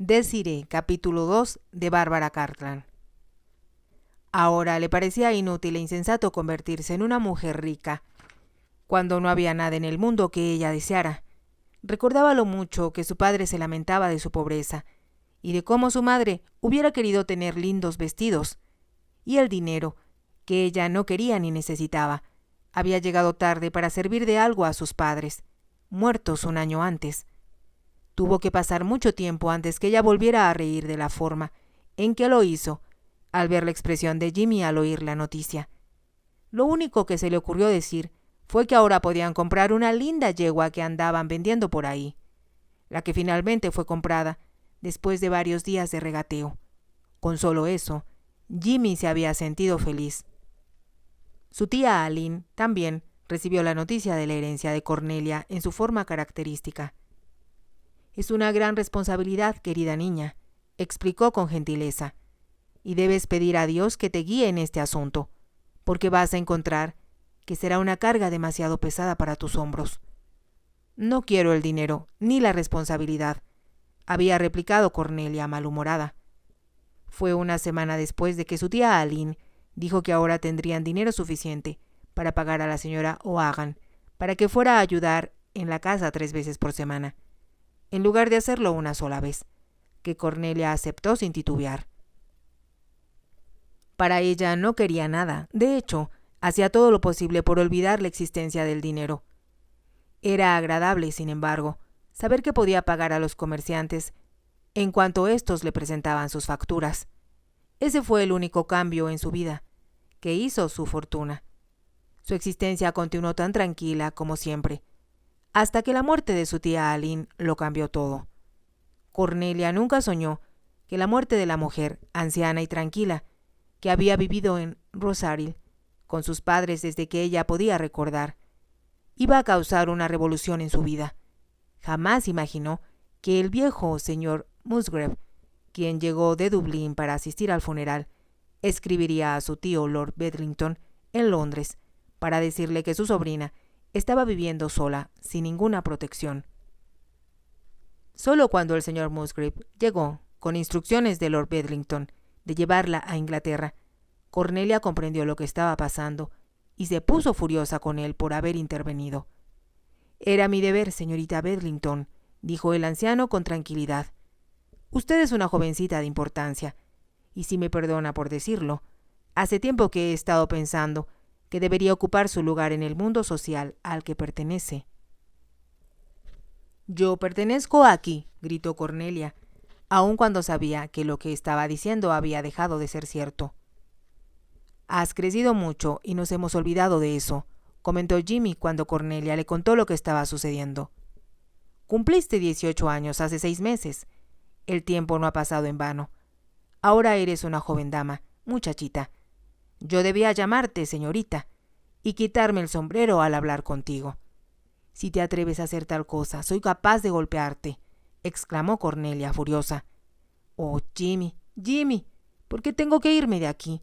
Desiree, capítulo 2 de Bárbara Cartland. Ahora le parecía inútil e insensato convertirse en una mujer rica, cuando no había nada en el mundo que ella deseara. Recordaba lo mucho que su padre se lamentaba de su pobreza, y de cómo su madre hubiera querido tener lindos vestidos, y el dinero, que ella no quería ni necesitaba, había llegado tarde para servir de algo a sus padres, muertos un año antes. Tuvo que pasar mucho tiempo antes que ella volviera a reír de la forma en que lo hizo, al ver la expresión de Jimmy al oír la noticia. Lo único que se le ocurrió decir fue que ahora podían comprar una linda yegua que andaban vendiendo por ahí, la que finalmente fue comprada después de varios días de regateo. Con solo eso, Jimmy se había sentido feliz. Su tía Aline también recibió la noticia de la herencia de Cornelia en su forma característica. «Es una gran responsabilidad, querida niña», explicó con gentileza, «y debes pedir a Dios que te guíe en este asunto, porque vas a encontrar que será una carga demasiado pesada para tus hombros». «No quiero el dinero, ni la responsabilidad», había replicado Cornelia malhumorada. Fue una semana después de que su tía Aline dijo que ahora tendrían dinero suficiente para pagar a la señora O'Hagan para que fuera a ayudar en la casa 3 veces por semana, en lugar de hacerlo una sola vez, que Cornelia aceptó sin titubear. Para ella no quería nada, de hecho, hacía todo lo posible por olvidar la existencia del dinero. Era agradable, sin embargo, saber que podía pagar a los comerciantes en cuanto éstos le presentaban sus facturas. Ese fue el único cambio en su vida, que hizo su fortuna. Su existencia continuó tan tranquila como siempre, hasta que la muerte de su tía Aline lo cambió todo. Cornelia nunca soñó que la muerte de la mujer, anciana y tranquila, que había vivido en Rosaril con sus padres desde que ella podía recordar, iba a causar una revolución en su vida. Jamás imaginó que el viejo señor Musgrave, quien llegó de Dublín para asistir al funeral, escribiría a su tío Lord Bedlington en Londres para decirle que su sobrina estaba viviendo sola, sin ninguna protección. Solo cuando el señor Musgrave llegó, con instrucciones de Lord Bedlington de llevarla a Inglaterra, Cornelia comprendió lo que estaba pasando y se puso furiosa con él por haber intervenido. «Era mi deber, señorita Bedlington», dijo el anciano con tranquilidad. «Usted es una jovencita de importancia, y si me perdona por decirlo, hace tiempo que he estado pensando que debería ocupar su lugar en el mundo social al que pertenece». «Yo pertenezco aquí», gritó Cornelia, aun cuando sabía que lo que estaba diciendo había dejado de ser cierto. «Has crecido mucho y nos hemos olvidado de eso», comentó Jimmy cuando Cornelia le contó lo que estaba sucediendo. «Cumpliste 18 años hace 6 meses. El tiempo no ha pasado en vano. Ahora eres una joven dama, muchachita. Yo debía llamarte señorita y quitarme el sombrero al hablar contigo. Si te atreves a hacer tal cosa, soy capaz de golpearte», exclamó Cornelia furiosa. «Oh, Jimmy, Jimmy, ¿por qué tengo que irme de aquí?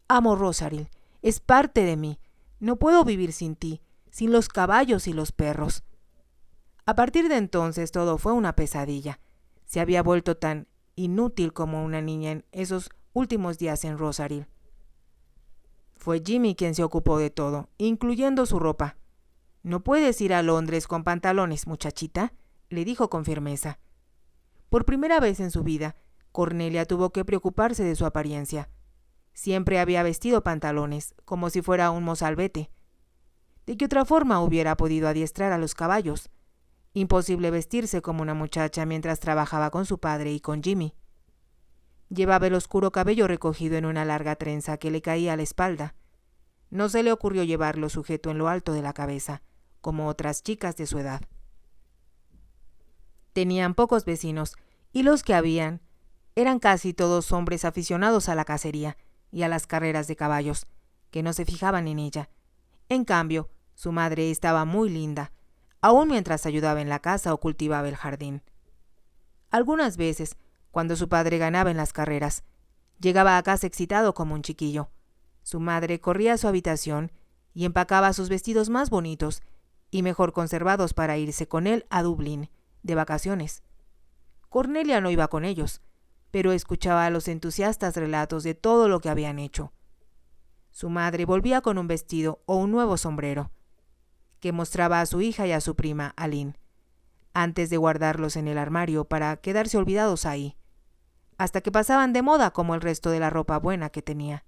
Amo Rosaril, es parte de mí. No puedo vivir sin ti, sin los caballos y los perros». A partir de entonces todo fue una pesadilla. Se había vuelto tan inútil como una niña en esos últimos días en Rosaril. Fue Jimmy quien se ocupó de todo, incluyendo su ropa. «No puedes ir a Londres con pantalones, muchachita», le dijo con firmeza. Por primera vez en su vida, Cornelia tuvo que preocuparse de su apariencia. Siempre había vestido pantalones, como si fuera un mozalbete. ¿De qué otra forma hubiera podido adiestrar a los caballos? Imposible vestirse como una muchacha mientras trabajaba con su padre y con Jimmy. Llevaba el oscuro cabello recogido en una larga trenza que le caía a la espalda. No se le ocurrió llevarlo sujeto en lo alto de la cabeza, como otras chicas de su edad. Tenían pocos vecinos, y los que habían eran casi todos hombres aficionados a la cacería y a las carreras de caballos, que no se fijaban en ella. En cambio, su madre estaba muy linda, aun mientras ayudaba en la casa o cultivaba el jardín. Algunas veces, cuando su padre ganaba en las carreras, llegaba a casa excitado como un chiquillo. Su madre corría a su habitación y empacaba sus vestidos más bonitos y mejor conservados para irse con él a Dublín, de vacaciones. Cornelia no iba con ellos, pero escuchaba los entusiastas relatos de todo lo que habían hecho. Su madre volvía con un vestido o un nuevo sombrero, que mostraba a su hija y a su prima, Aline, antes de guardarlos en el armario para quedarse olvidados ahí, hasta que pasaban de moda como el resto de la ropa buena que tenía.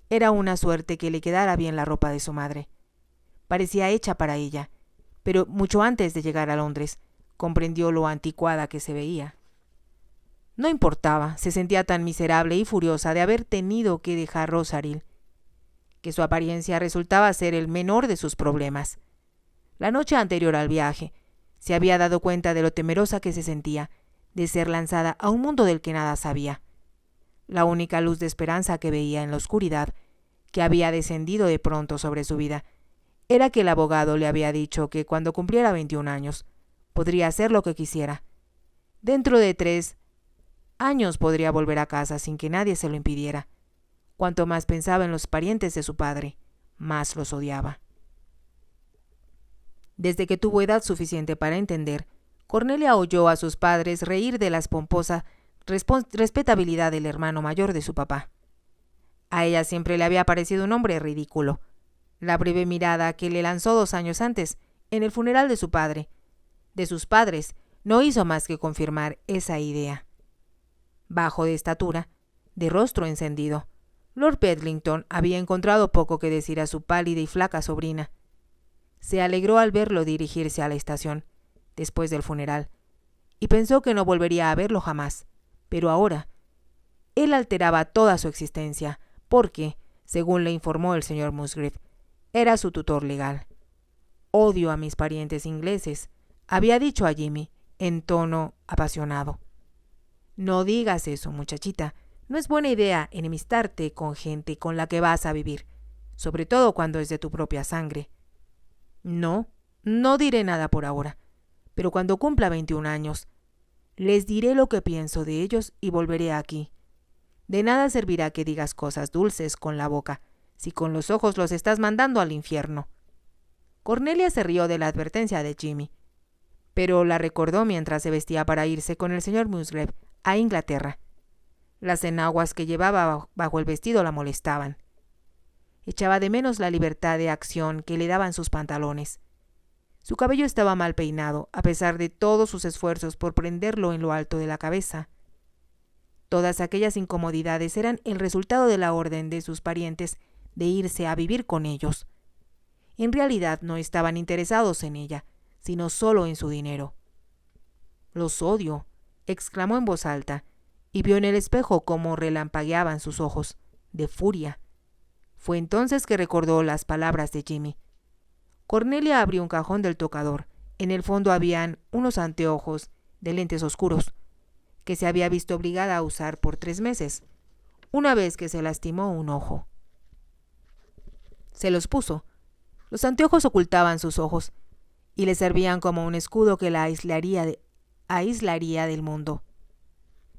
Era una suerte que le quedara bien la ropa de su madre. Parecía hecha para ella, pero mucho antes de llegar a Londres, comprendió lo anticuada que se veía. No importaba, se sentía tan miserable y furiosa de haber tenido que dejar Rosaril, que su apariencia resultaba ser el menor de sus problemas. La noche anterior al viaje, se había dado cuenta de lo temerosa que se sentía de ser lanzada a un mundo del que nada sabía. La única luz de esperanza que veía en la oscuridad, que había descendido de pronto sobre su vida, era que el abogado le había dicho que cuando cumpliera 21 años, podría hacer lo que quisiera. Dentro de 3 años podría volver a casa sin que nadie se lo impidiera. Cuanto más pensaba en los parientes de su padre, más los odiaba. Desde que tuvo edad suficiente para entender, Cornelia oyó a sus padres reír de la pomposa respetabilidad del hermano mayor de su papá. A ella siempre le había parecido un hombre ridículo. La breve mirada que le lanzó 2 años antes, en el funeral de su padre, de sus padres, no hizo más que confirmar esa idea. Bajo de estatura, de rostro encendido, Lord Bedlington había encontrado poco que decir a su pálida y flaca sobrina. Se alegró al verlo dirigirse a la estación, después del funeral, y pensó que no volvería a verlo jamás. Pero ahora, él alteraba toda su existencia, porque, según le informó el señor Musgrave, era su tutor legal. «Odio a mis parientes ingleses», había dicho a Jimmy, en tono apasionado. «No digas eso, muchachita. No es buena idea enemistarte con gente con la que vas a vivir, sobre todo cuando es de tu propia sangre». «No, no diré nada por ahora, pero cuando cumpla 21 años, les diré lo que pienso de ellos y volveré aquí. De nada servirá que digas cosas dulces con la boca, si con los ojos los estás mandando al infierno». Cornelia se rió de la advertencia de Jimmy, pero la recordó mientras se vestía para irse con el señor Musgrave a Inglaterra. Las enaguas que llevaba bajo el vestido la molestaban. Echaba de menos la libertad de acción que le daban sus pantalones. Su cabello estaba mal peinado, a pesar de todos sus esfuerzos por prenderlo en lo alto de la cabeza. Todas aquellas incomodidades eran el resultado de la orden de sus parientes de irse a vivir con ellos. En realidad no estaban interesados en ella, sino solo en su dinero. «Los odio», exclamó en voz alta, y vio en el espejo cómo relampagueaban sus ojos, de furia. Fue entonces que recordó las palabras de Jimmy. Cornelia abrió un cajón del tocador. En el fondo habían unos anteojos de lentes oscuros, que se había visto obligada a usar por 3 meses, una vez que se lastimó un ojo. Se los puso. Los anteojos ocultaban sus ojos y le servían como un escudo que la aislaría del mundo.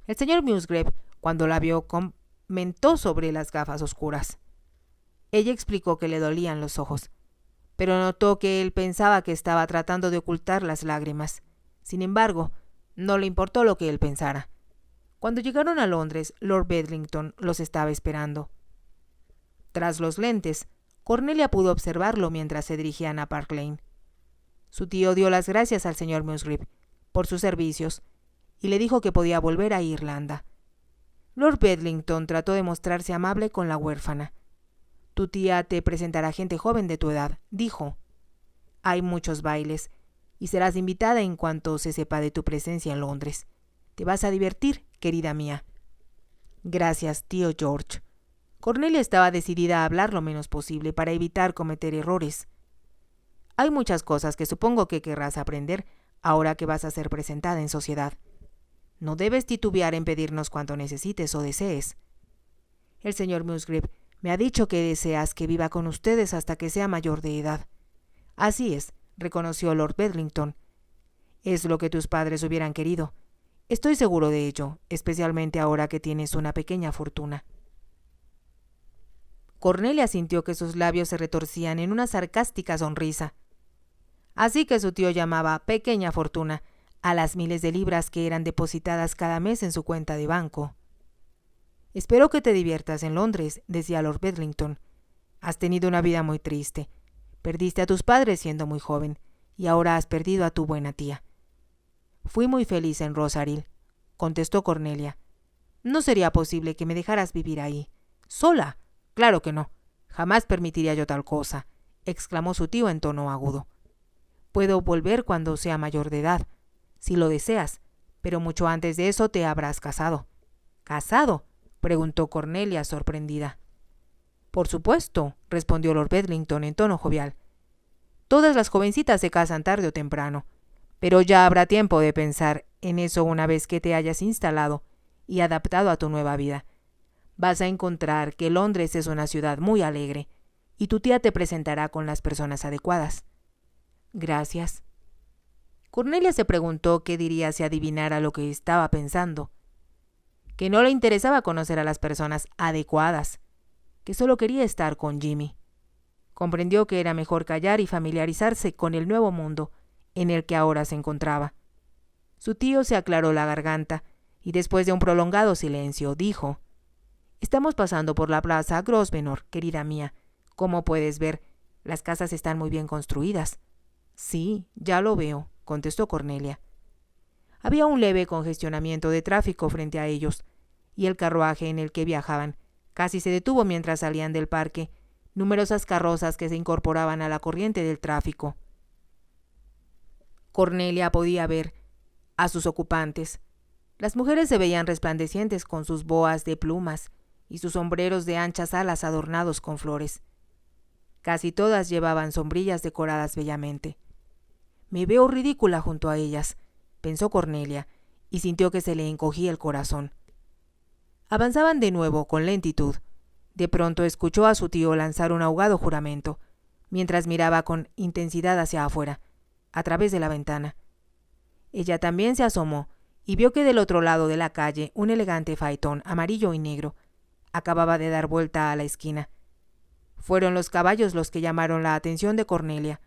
El señor Musgrave, cuando la vio, comentó sobre las gafas oscuras. Ella explicó que le dolían los ojos, pero notó que él pensaba que estaba tratando de ocultar las lágrimas. Sin embargo, no le importó lo que él pensara. Cuando llegaron a Londres, Lord Bedlington los estaba esperando. Tras los lentes, Cornelia pudo observarlo mientras se dirigían a Park Lane. Su tío dio las gracias al señor Musgrave por sus servicios y le dijo que podía volver a Irlanda. Lord Bedlington trató de mostrarse amable con la huérfana. «Tu tía te presentará gente joven de tu edad», dijo. «Hay muchos bailes y serás invitada en cuanto se sepa de tu presencia en Londres. Te vas a divertir, querida mía». «Gracias, tío George». Cornelia estaba decidida a hablar lo menos posible para evitar cometer errores. «Hay muchas cosas que supongo que querrás aprender ahora que vas a ser presentada en sociedad. No debes titubear en pedirnos cuanto necesites o desees. El señor Musgrave me ha dicho que deseas que viva con ustedes hasta que sea mayor de edad». «Así es», reconoció Lord Bedlington. «Es lo que tus padres hubieran querido. Estoy seguro de ello, especialmente ahora que tienes una pequeña fortuna». Cornelia sintió que sus labios se retorcían en una sarcástica sonrisa. Así que su tío llamaba pequeña fortuna a las miles de libras que eran depositadas cada mes en su cuenta de banco. «Espero que te diviertas en Londres», decía Lord Bedlington. «Has tenido una vida muy triste. Perdiste a tus padres siendo muy joven, y ahora has perdido a tu buena tía». «Fui muy feliz en Rosaril», contestó Cornelia. «No sería posible que me dejaras vivir ahí. ¿Sola? Claro que no. Jamás permitiría yo tal cosa», exclamó su tío en tono agudo. «Puedo volver cuando sea mayor de edad, si lo deseas, pero mucho antes de eso te habrás casado». «¿Casado?», preguntó Cornelia sorprendida. «Por supuesto», respondió Lord Bedlington en tono jovial. «Todas las jovencitas se casan tarde o temprano, pero ya habrá tiempo de pensar en eso una vez que te hayas instalado y adaptado a tu nueva vida. Vas a encontrar que Londres es una ciudad muy alegre, y tu tía te presentará con las personas adecuadas». «Gracias». Cornelia se preguntó qué diría si adivinara lo que estaba pensando. Que no le interesaba conocer a las personas adecuadas, que solo quería estar con Jimmy. Comprendió que era mejor callar y familiarizarse con el nuevo mundo en el que ahora se encontraba. Su tío se aclaró la garganta y después de un prolongado silencio dijo: «Estamos pasando por la plaza Grosvenor, querida mía. Como puedes ver, las casas están muy bien construidas». «Sí, ya lo veo», contestó Cornelia. Había un leve congestionamiento de tráfico frente a ellos, y el carruaje en el que viajaban casi se detuvo mientras salían del parque numerosas carrozas que se incorporaban a la corriente del tráfico. Cornelia podía ver a sus ocupantes. Las mujeres se veían resplandecientes con sus boas de plumas y sus sombreros de anchas alas adornados con flores. Casi todas llevaban sombrillas decoradas bellamente. «Me veo ridícula junto a ellas», pensó Cornelia, y sintió que se le encogía el corazón. Avanzaban de nuevo con lentitud. De pronto escuchó a su tío lanzar un ahogado juramento, mientras miraba con intensidad hacia afuera, a través de la ventana. Ella también se asomó y vio que del otro lado de la calle un elegante faetón amarillo y negro acababa de dar vuelta a la esquina. Fueron los caballos los que llamaron la atención de Cornelia.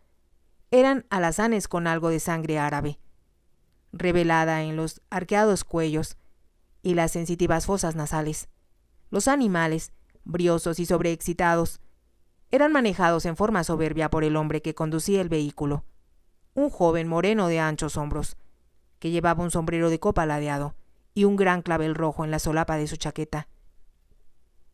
Eran alazanes con algo de sangre árabe, revelada en los arqueados cuellos y las sensitivas fosas nasales. Los animales, briosos y sobreexcitados, eran manejados en forma soberbia por el hombre que conducía el vehículo, un joven moreno de anchos hombros, que llevaba un sombrero de copa ladeado y un gran clavel rojo en la solapa de su chaqueta.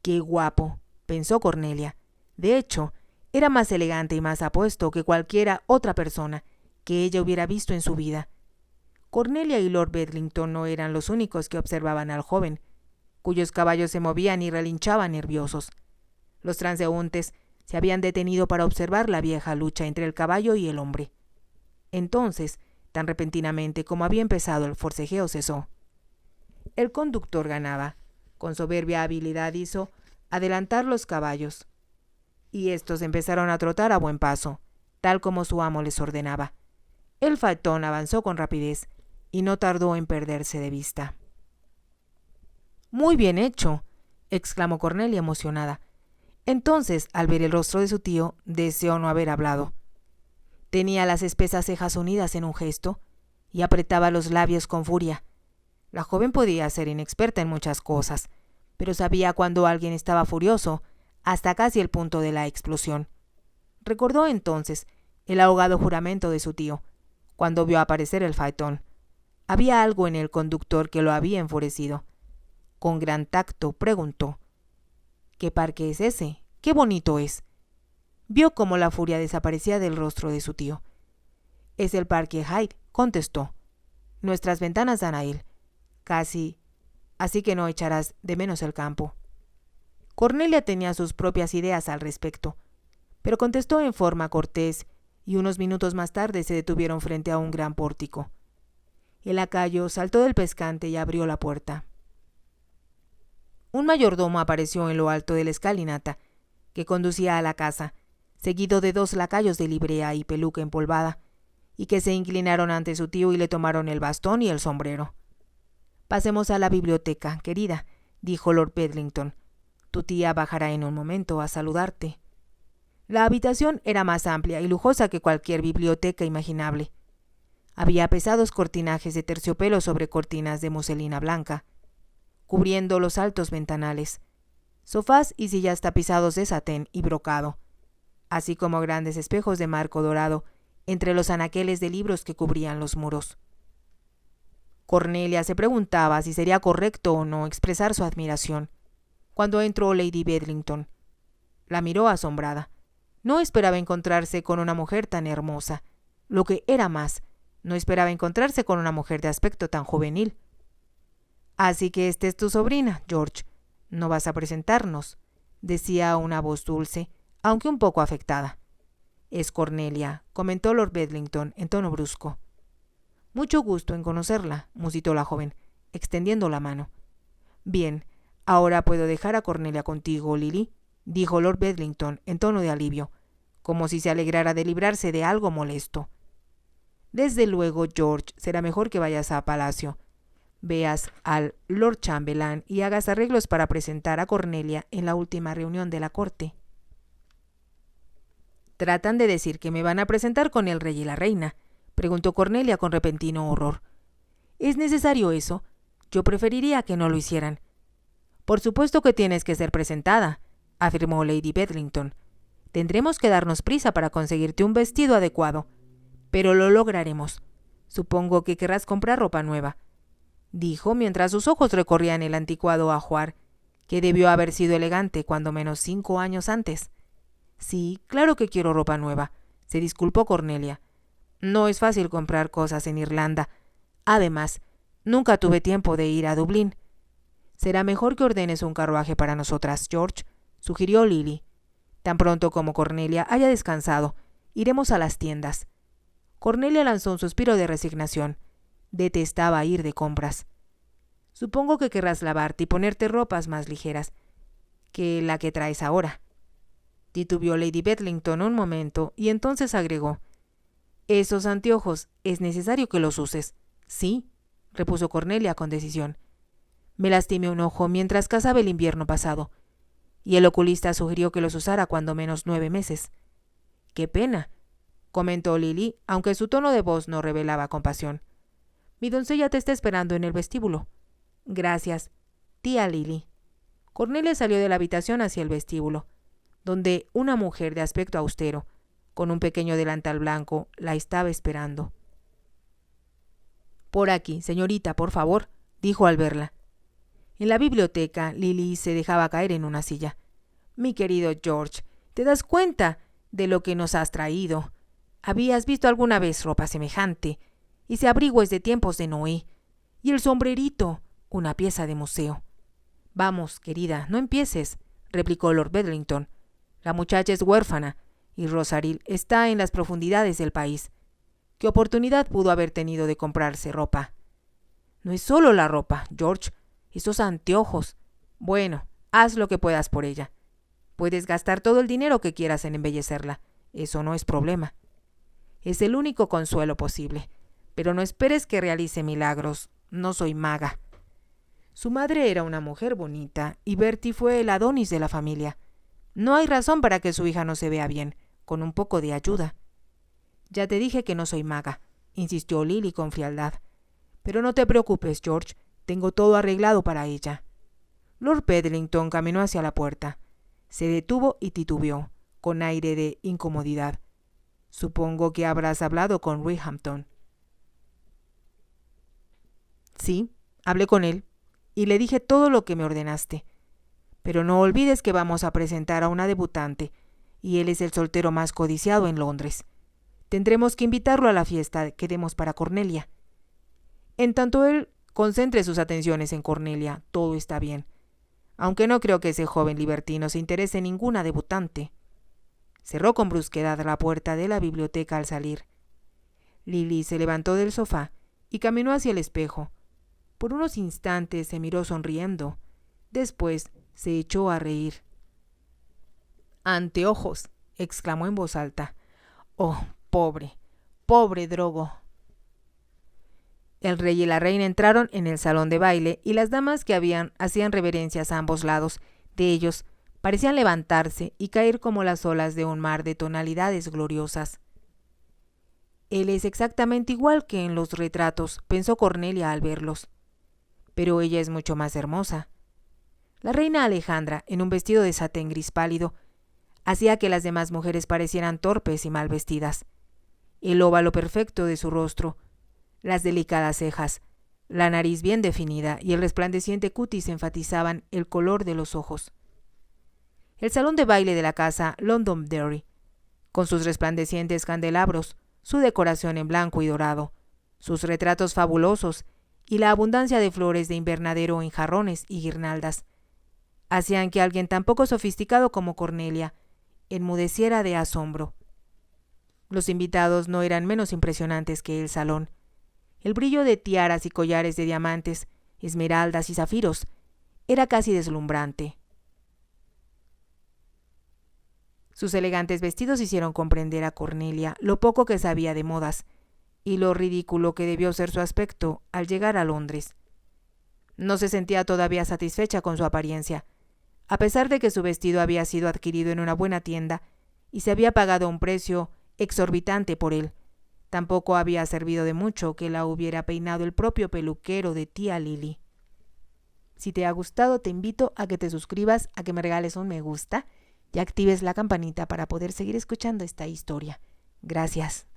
«Qué guapo», pensó Cornelia. De hecho, era más elegante y más apuesto que cualquiera otra persona que ella hubiera visto en su vida. Cornelia y Lord Bedlington no eran los únicos que observaban al joven, cuyos caballos se movían y relinchaban nerviosos. Los transeúntes se habían detenido para observar la vieja lucha entre el caballo y el hombre. Entonces, tan repentinamente como había empezado, el forcejeo cesó. El conductor ganaba. Con soberbia habilidad hizo adelantar los caballos, y estos empezaron a trotar a buen paso, tal como su amo les ordenaba. El faetón avanzó con rapidez y no tardó en perderse de vista. «Muy bien hecho», exclamó Cornelia emocionada. Entonces, al ver el rostro de su tío, deseó no haber hablado. Tenía las espesas cejas unidas en un gesto y apretaba los labios con furia. La joven podía ser inexperta en muchas cosas, pero sabía cuando alguien estaba furioso, hasta casi el punto de la explosión. Recordó entonces el ahogado juramento de su tío, cuando vio aparecer el faetón. Había algo en el conductor que lo había enfurecido. Con gran tacto preguntó: «¿Qué parque es ese? ¡Qué bonito es!». Vio cómo la furia desaparecía del rostro de su tío. «Es el parque Hyde», contestó. «Nuestras ventanas dan a él. Casi, así que no echarás de menos el campo». Cornelia tenía sus propias ideas al respecto, pero contestó en forma cortés, y unos minutos más tarde se detuvieron frente a un gran pórtico. El lacayo saltó del pescante y abrió la puerta. Un mayordomo apareció en lo alto de la escalinata que conducía a la casa, seguido de 2 lacayos de librea y peluca empolvada, y que se inclinaron ante su tío y le tomaron el bastón y el sombrero. «Pasemos a la biblioteca, querida», dijo Lord Bedlington. «Tu tía bajará en un momento a saludarte». La habitación era más amplia y lujosa que cualquier biblioteca imaginable. Había pesados cortinajes de terciopelo sobre cortinas de muselina blanca, cubriendo los altos ventanales, sofás y sillas tapizados de satén y brocado, así como grandes espejos de marco dorado entre los anaqueles de libros que cubrían los muros. Cornelia se preguntaba si sería correcto o no expresar su admiración, cuando entró Lady Bedlington. La miró asombrada. No esperaba encontrarse con una mujer tan hermosa. Lo que era más, no esperaba encontrarse con una mujer de aspecto tan juvenil. «Así que esta es tu sobrina, George. ¿No vas a presentarnos?», decía una voz dulce, aunque un poco afectada. «Es Cornelia», comentó Lord Bedlington en tono brusco. «Mucho gusto en conocerla», musitó la joven, extendiendo la mano. «Bien, ahora puedo dejar a Cornelia contigo, Lily», dijo Lord Bedlington en tono de alivio, como si se alegrara de librarse de algo molesto. «Desde luego, George, será mejor que vayas a palacio. Veas al Lord Chambelán y hagas arreglos para presentar a Cornelia en la última reunión de la corte». «¿Tratan de decir que me van a presentar con el rey y la reina?», preguntó Cornelia con repentino horror. «¿Es necesario eso? Yo preferiría que no lo hicieran». «Por supuesto que tienes que ser presentada», afirmó Lady Bedlington. «Tendremos que darnos prisa para conseguirte un vestido adecuado, pero lo lograremos. Supongo que querrás comprar ropa nueva», dijo mientras sus ojos recorrían el anticuado ajuar, que debió haber sido elegante cuando menos 5 años antes. «Sí, claro que quiero ropa nueva», se disculpó Cornelia. «No es fácil comprar cosas en Irlanda. Además, nunca tuve tiempo de ir a Dublín». «Será mejor que ordenes un carruaje para nosotras, George», sugirió Lily. «Tan pronto como Cornelia haya descansado, iremos a las tiendas». Cornelia lanzó un suspiro de resignación. Detestaba ir de compras. «Supongo que querrás lavarte y ponerte ropas más ligeras que la que traes ahora». Titubeó Lady Bedlington un momento y entonces agregó: «Esos anteojos, ¿es necesario que los uses?». «Sí», repuso Cornelia con decisión. «Me lastimé un ojo mientras cazaba el invierno pasado, y el oculista sugirió que los usara cuando menos 9 meses». «Qué pena», comentó Lily, aunque su tono de voz no revelaba compasión. «Mi doncella te está esperando en el vestíbulo». «Gracias, tía Lily». Cornelia salió de la habitación hacia el vestíbulo, donde una mujer de aspecto austero, con un pequeño delantal blanco, la estaba esperando. «Por aquí, señorita, por favor», dijo al verla. En la biblioteca, Lily se dejaba caer en una silla. «Mi querido George, ¿te das cuenta de lo que nos has traído? ¿Habías visto alguna vez ropa semejante? Ese abrigo es de tiempos de Noé. Y el sombrerito, una pieza de museo». «Vamos, querida, no empieces», replicó Lord Bedlington. «La muchacha es huérfana y Rosaril está en las profundidades del país. ¿Qué oportunidad pudo haber tenido de comprarse ropa?» «No es solo la ropa, George, esos anteojos. Bueno, haz lo que puedas por ella. Puedes gastar todo el dinero que quieras en embellecerla. Eso no es problema. Es el único consuelo posible. Pero no esperes que realice milagros. No soy maga». Su madre era una mujer bonita y Bertie fue el Adonis de la familia. No hay razón para que su hija no se vea bien, con un poco de ayuda. «Ya te dije que no soy maga», insistió Lily con frialdad. «Pero no te preocupes, George, tengo todo arreglado para ella». Lord Bedlington caminó hacia la puerta. Se detuvo y titubeó, con aire de incomodidad. «Supongo que habrás hablado con Roehampton». «Sí, hablé con él, y le dije todo lo que me ordenaste. Pero no olvides que vamos a presentar a una debutante, y él es el soltero más codiciado en Londres. Tendremos que invitarlo a la fiesta que demos para Cornelia. En tanto él concentre sus atenciones en Cornelia, todo está bien, aunque no creo que ese joven libertino se interese en ninguna debutante». Cerró con brusquedad la puerta de la biblioteca al salir. Lily se levantó del sofá y caminó hacia el espejo. Por unos instantes se miró sonriendo. Después se echó a reír. «Anteojos», exclamó en voz alta. «Oh, pobre, pobre Drogo». El rey y la reina entraron en el salón de baile y las damas que hacían reverencias a ambos lados de ellos parecían levantarse y caer como las olas de un mar de tonalidades gloriosas. Él es exactamente igual que en los retratos, pensó Cornelia al verlos. Pero ella es mucho más hermosa. La reina Alejandra, en un vestido de satén gris pálido, hacía que las demás mujeres parecieran torpes y mal vestidas. El óvalo perfecto de su rostro, las delicadas cejas, la nariz bien definida y el resplandeciente cutis enfatizaban el color de los ojos. El salón de baile de la casa Londonderry, con sus resplandecientes candelabros, su decoración en blanco y dorado, sus retratos fabulosos y la abundancia de flores de invernadero en jarrones y guirnaldas, hacían que alguien tan poco sofisticado como Cornelia enmudeciera de asombro. Los invitados no eran menos impresionantes que el salón. El brillo de tiaras y collares de diamantes, esmeraldas y zafiros era casi deslumbrante. Sus elegantes vestidos hicieron comprender a Cornelia lo poco que sabía de modas y lo ridículo que debió ser su aspecto al llegar a Londres. No se sentía todavía satisfecha con su apariencia, a pesar de que su vestido había sido adquirido en una buena tienda y se había pagado un precio exorbitante por él. Tampoco había servido de mucho que la hubiera peinado el propio peluquero de tía Lily. Si te ha gustado, te invito a que te suscribas, a que me regales un me gusta y actives la campanita para poder seguir escuchando esta historia. Gracias.